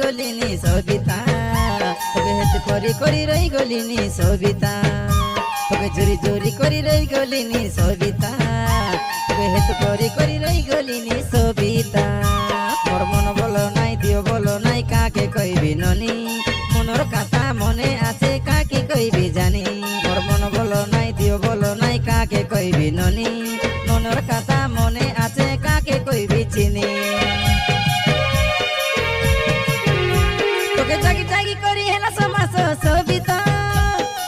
গলিনি সবিতা তোকে হেতু করি রই গলিনি সবিতা তোকে চুরি করি রই গলিনি সবিতা তোকে হেতু করি রই গলিনি সবিতা মোর মন বলো নাই দিও বলো নাই কাকে কইবি ননি মনের কথা মনে আছে কাকে কইবি জানি মোর মন বলো নাই দিও বলো নাই কাকে কইবি ননি মনের কথা মনে আছে কাকে কইবি চিনি তোকে জাগি জাগি করি হেলা সমাস সবিতা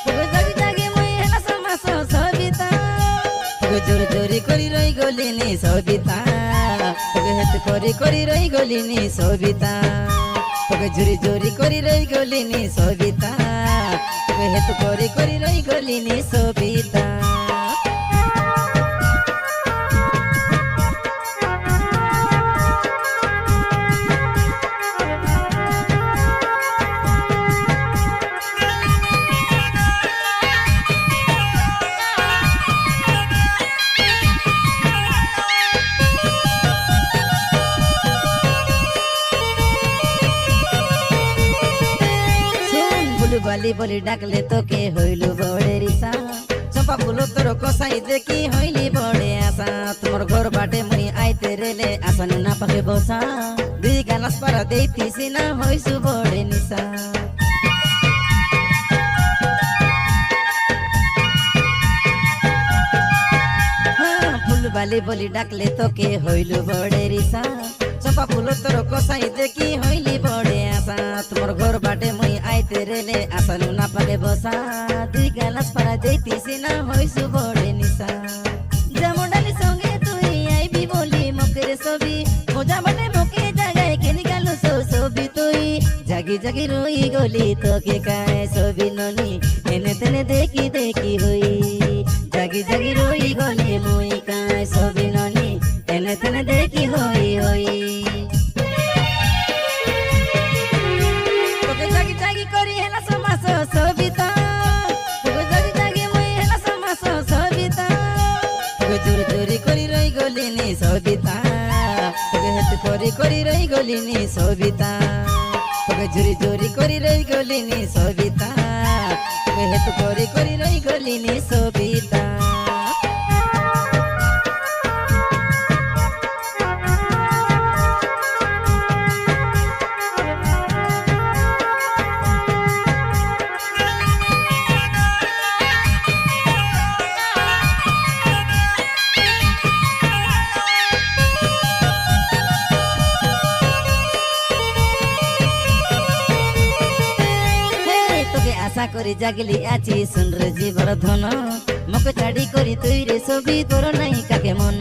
তোকে জাগি জাগি মুই হেলা সমাস সবিতা তোকে চুরি করি রই গলিনি সবিতা তোকে হেতু করি রই গলিনি সবিতা তোকে চুরি করি রই গলিনি সবিতা তোকে হেতু করি রই গলিনি সবিতা বালি বলি ডাকলে তোকে হইল বড়ে রিসা চম্পা ফুল তোর কসাই দেখি হইলি বড়ে আশা তোমার ঘর বাটে মুই আইতে রেলে আসানে না পাকে বসা দুই গালাস পারা দেইতিছি না হইছু বড়ে নিশা ফুল বালি বলি ডাকলে তোকে হইল বড়ে রিসা চম্পা ফুল তোর কসাই দেখি হইলি বড়ে আশা তোমার ঘর বাটে মুই আইতে রেলে আসানু না পালে বসা দুই গালাস পারা দেইতিছি না হইছু বড়ে নিশা যেমন ডালি সঙ্গে তুই আইবি বলি মুখের ছবি মজা মানে মুখে জাগায় কেনি গেল ছবি তুই জাগি জাগি রই গলি তোকে কায় ছবি ননি এনে তেনে দেখি দেখি হই জাগি জাগি রই গলি মুই কায় ছবি ননি এনে তেনে দেখি হই হই তোকে জাগি জাগি করি হেলা সমাস সবিতা তোকে জাগি জাগি মুই হেলা সমাস সবিতা তোকে চুরি করি রই গলিনি সবিতা তোকে হেতু করি রই গলিনি সবিতা তোকে চুরি করি রই গলিনি সবিতা তোকে হেতু করি রই গলিনি সবিতা আশা করি জাগলি আছি শুন রে জীবর ধন মকে ছাড়ি করি তুই রে ছবি তোর নাই কাকে মন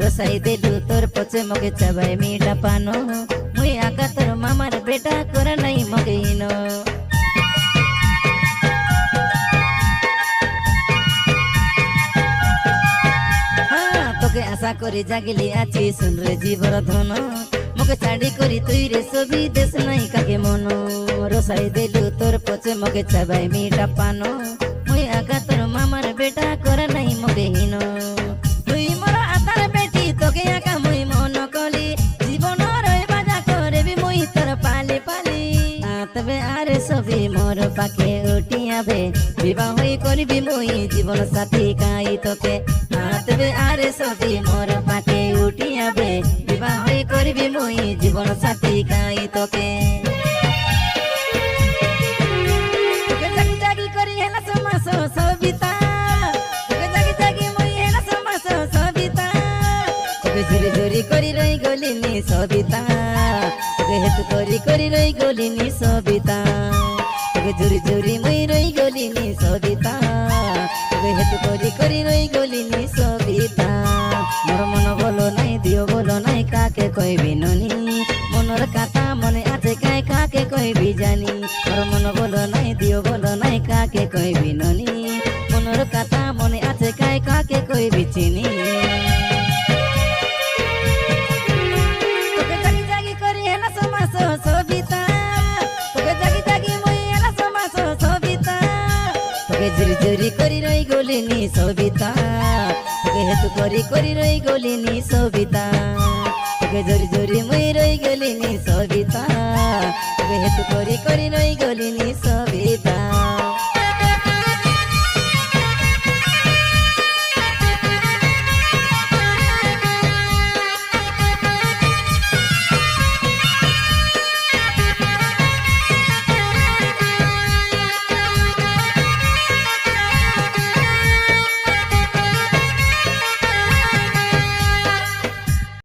রসাই দেলু তোর পছে মকে চাবাই মিঠা পান মুই আকা তোর মামার বেটা করে নাই মকে ইন তোকে আশা করি জাগলি আছি শুন রে জীবর ধন মকে ছাড়ি করি তুই রে ছবি দেশ নাই কাকে মন রসাই দেলু তোর পছে মকে চাবাই মিঠা পান মুই আকা তোর মামার বেটা করে নাই মকে হিন তুই মোর আতার বেটি তোকে আকা মুই মন কলি জীবন রে বাজা করবি মুই তোর পালি পালি তবে আরে ছবি মোর পাখে উঠিয়াবে বিবাহ হই করবি মুই জীবন সাথী কাই তোকে তবে আরে ছবি মোর পাখে উঠিয়াবে বিবাহ হই করবি মুই জীবন সাথী কাই তোকে সবিতা তোকে জাগি জাগি মুই হেলা সমাস সবিতা তোকে চুরি করি রই গলিনি সবিতা তোকে হেতু করি রই গলিনি সবিতা তোকে চুরি মুই রই গলিনি সবিতা তোকে হেতু করি রই গলিনি সবিতা মোর মন বলো নাই দিও বলো নাই কাকে কইবি ননি মনের কথা মনে আছে কাই কাকে কইবি জানি মোর মন বলো নাই দিও বলো নাই কাকে কইবি ননি মনের কথা মনে আছে কাই কাকে কইবি চিনি তোকে জাগি জাগি করি হেলা সমাস সবিতা তোকে জাগি জাগি মুই হেলা সমাস সবিতা তোকে চুরি করি রই গলিনি সবিতা তোকে হেতু করি রই গলিনি সবিতা তোকে জোরি মুই রই গলিনি সবিতা তোকে তু করি করি নই